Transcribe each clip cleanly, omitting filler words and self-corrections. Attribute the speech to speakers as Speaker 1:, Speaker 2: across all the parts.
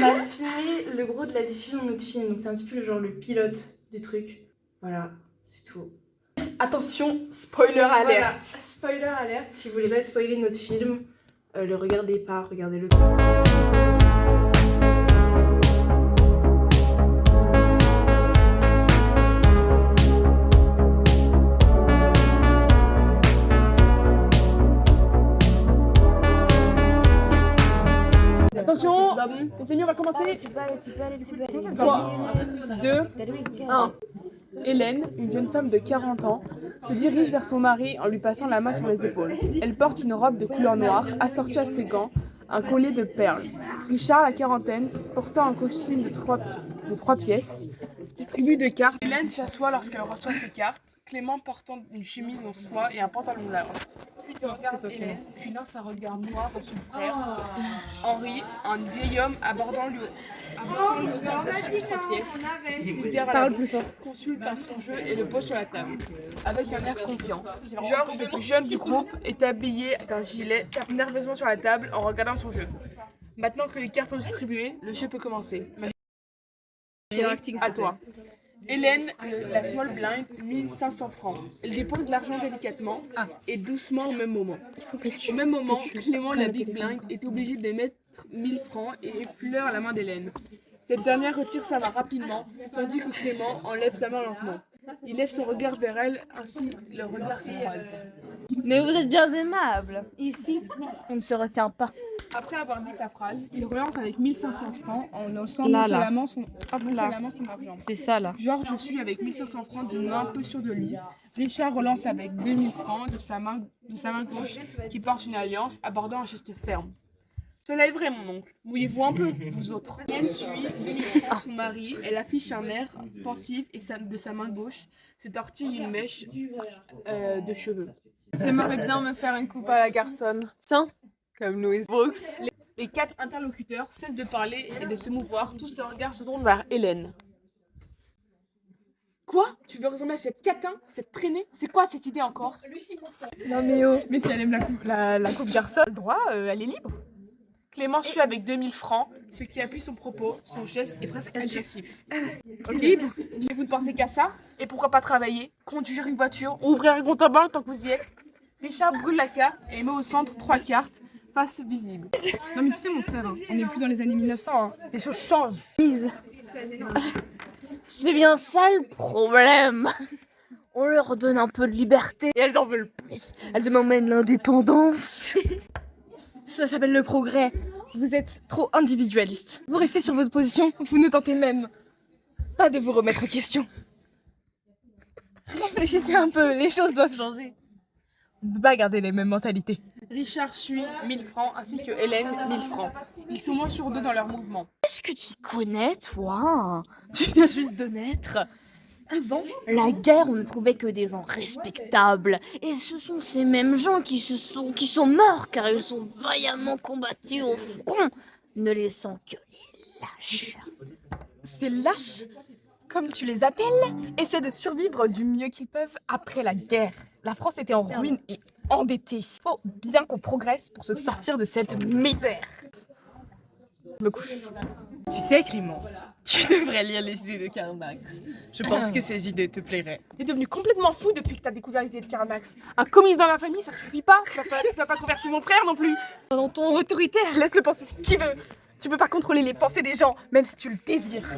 Speaker 1: a filmé le gros de la diffusion de notre film, donc c'est un petit peu genre le pilote du truc. Voilà, c'est tout. Attention, spoiler alert. Voilà, spoiler alert, si vous voulez pas être spoiler notre film, le regardez pas, regardez-le.
Speaker 2: Attention, les amis, on va commencer. 3, 2, 1. Hélène, une jeune femme de 40 ans, se dirige vers son mari en lui passant la main sur les épaules. Elle porte une robe de couleur noire, assortie à ses gants, un collier de perles. Richard, la quarantaine, portant un costume de trois pièces, distribue des cartes. Hélène s'assoit lorsqu'elle reçoit ses cartes. Clément portant une chemise en soie et un pantalon large. Puis tu regardes Hélène, puis lance un regard noir à son frère, Henri, un vieil homme abordant lui aussi un costume de 3 pièces. Cigare à la bouche, consulte son jeu et le pose sur la table, avec un air confiant. Georges, le plus jeune du groupe, est habillé d'un gilet, tape nerveusement sur la table en regardant son jeu. Maintenant que les cartes sont distribuées, le jeu peut commencer. À toi. Hélène, la small blind, 1500 francs. Elle dépose l'argent délicatement et doucement au même moment. Au même moment, Clément, la big blind, est obligé de mettre 1000 francs et effleure la main d'Hélène. Cette dernière retire sa main rapidement, tandis que Clément enlève sa main lentement. Il lève son regard vers elle, ainsi le regard se croise.
Speaker 3: Mais vous êtes bien aimable. Ici, on ne se retient pas.
Speaker 2: Après avoir dit sa phrase, il relance avec 1500 francs en lançant nonchalamment son argent.
Speaker 3: C'est ça là.
Speaker 2: Georges suit avec 1500 francs d'une main peu sûre de lui. Richard relance avec 2000 francs de sa main gauche qui porte une alliance, abordant un geste ferme. Cela est vrai, mon oncle. Mouillez-vous un peu, vous autres. Hélène suit son mari. Elle affiche un air pensif et de sa main gauche se tortille une mèche de cheveux.
Speaker 4: J'aimerais bien me faire une coupe à la garçonne.
Speaker 3: Tiens.
Speaker 4: Comme Louise Brooks.
Speaker 2: Les 4 interlocuteurs cessent de parler et de se mouvoir. Tous leurs regards se tournent vers Hélène. Quoi? Tu veux ressembler à cette catin? Cette traînée? C'est quoi cette idée encore?
Speaker 4: Non mais oh. Mais si elle aime la coupe garçonne, le droit, elle est libre.
Speaker 2: Clément suit avec 2000 francs, ce qui appuie son propos. Son geste est presque agressif. Libre? Vous ne pensez qu'à ça? Et pourquoi pas travailler? Conduire une voiture? Ouvrir un compte en banque tant que vous y êtes? Richard brûle la carte et met au centre 3 cartes. Face visible.
Speaker 4: Non mais tu sais mon frère, on n'est plus dans les années 1900, hein. Les choses changent.
Speaker 3: Mise. C'est bien ça le problème. On leur donne un peu de liberté et elles en veulent plus. Elles demandent l'indépendance.
Speaker 4: Ça s'appelle le progrès. Vous êtes trop individualiste. Vous restez sur votre position, vous ne tentez même pas de vous remettre en question. Réfléchissez un peu, les choses doivent changer. On ne peut pas garder les mêmes mentalités.
Speaker 2: Richard suit 1000 francs ainsi que Hélène 1000 francs. Ils sont moins sur deux dans leur mouvement.
Speaker 3: Est-ce que tu connais, toi?
Speaker 4: Tu viens juste de naître.
Speaker 3: Avant la guerre, on ne trouvait que des gens respectables. Et ce sont ces mêmes gens qui sont morts car ils sont vaillamment combattus au front, ne laissant que les lâches.
Speaker 4: Ces lâches, comme tu les appelles, essaient de survivre du mieux qu'ils peuvent après la guerre. La France était en ruine et endettée. Il faut bien qu'on progresse pour se sortir de cette misère. Je me couche.
Speaker 5: Tu sais, Clément, tu devrais lire les idées de Karl Marx. Je pense que ces idées te plairaient.
Speaker 2: T'es devenu complètement fou depuis que t'as découvert les idées de Karl Marx. Un communiste dans la famille, ça suffit pas. Tu vas pas convertir mon frère non plus.
Speaker 4: Dans ton autoritaire, laisse-le penser ce qu'il veut. Tu peux pas contrôler les pensées des gens, même si tu le désires.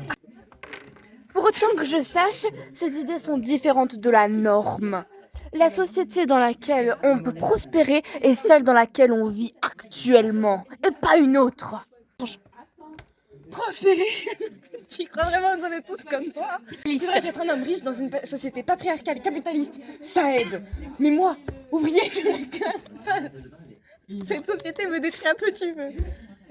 Speaker 3: Pour autant que je sache, ces idées sont différentes de la norme. La société dans laquelle on peut prospérer est celle dans laquelle on vit actuellement, et pas une autre.
Speaker 4: Prospérer. Tu crois vraiment qu'on est tous comme toi? C'est vrai qu'être un homme riche dans une société patriarcale capitaliste, ça aide. Mais moi, ouvrier de la classe basse, cette société me détruit à petit feu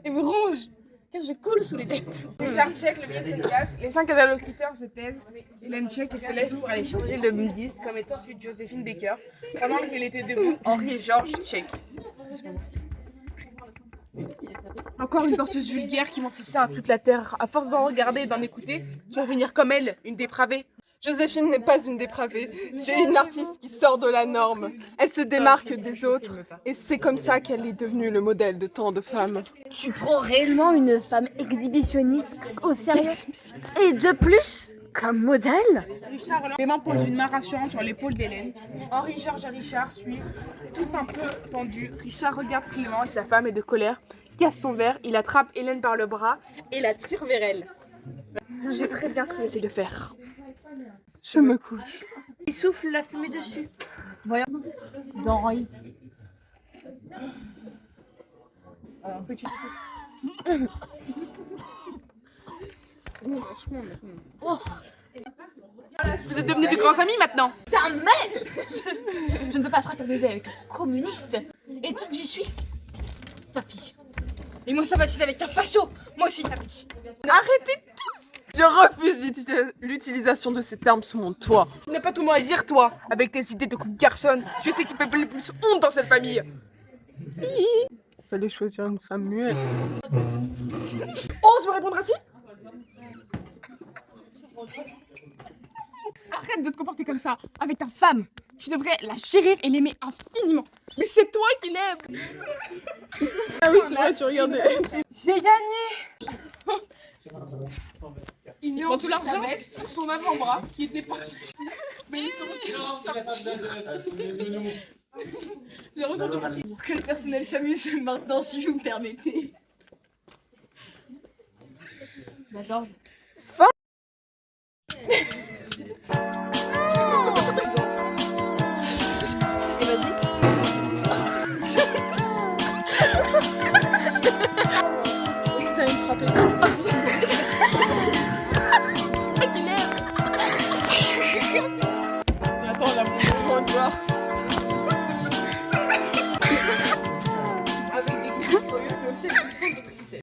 Speaker 4: et me ronge, car je coule sous les dettes.
Speaker 2: Richard check, le vieil se casse. Les 5 interlocuteurs se taisent. Hélène check et se lève pour aller changer le 10 comme étant celui de Joséphine Baker. Pendant qu'elle était debout, Henri et Georges check. Encore une danseuse vulgaire qui montre ça à toute la terre. À force d'en regarder et d'en écouter, tu vas venir comme elle, une dépravée. Joséphine n'est pas une dépravée, c'est une artiste qui sort de la norme. Elle se démarque des autres et c'est comme ça qu'elle est devenue le modèle de tant de femmes.
Speaker 3: Tu prends réellement une femme exhibitionniste au sérieux? Et de plus, comme modèle?
Speaker 2: Richard Clément pose une main rassurante sur l'épaule d'Hélène. Henri, Georges et Richard suivent, tous un peu tendus. Richard regarde Clément et sa femme est de colère, casse son verre, il attrape Hélène par le bras et la tire vers elle. Je sais très bien ce qu'il essaie de faire. Je me couche.
Speaker 3: Il souffle la fumée dessus. Voyons. D'Henri.
Speaker 2: Vous êtes devenus de grands amis maintenant.
Speaker 3: Ta mère! Je ne peux pas fraterniser avec un communiste. Et donc j'y suis. Tapis.
Speaker 4: Et moi, ça baptise avec un facho. Moi aussi, tapis.
Speaker 2: Arrêtez tous! Je refuse l'utilisation de ces termes sous mon toit. Tu n'as pas tout le monde à dire, toi, avec tes idées de coupe garçon. Je sais qui peut le plus honte dans cette famille. Fallait choisir une femme muette. Ose me répondre ainsi? Arrête de te comporter comme ça avec ta femme. Tu devrais la chérir et l'aimer infiniment. Mais c'est toi qui l'aimes. Ah oui, c'est vrai, tu regardais.
Speaker 4: J'ai gagné.
Speaker 2: Il prend tout l'argent sur son avant-bras qui était pas sorti. Mais ils sont sortis. Je retourne parti.
Speaker 4: Que le personnel s'amuse maintenant, si vous me permettez.
Speaker 2: T'as une frappée.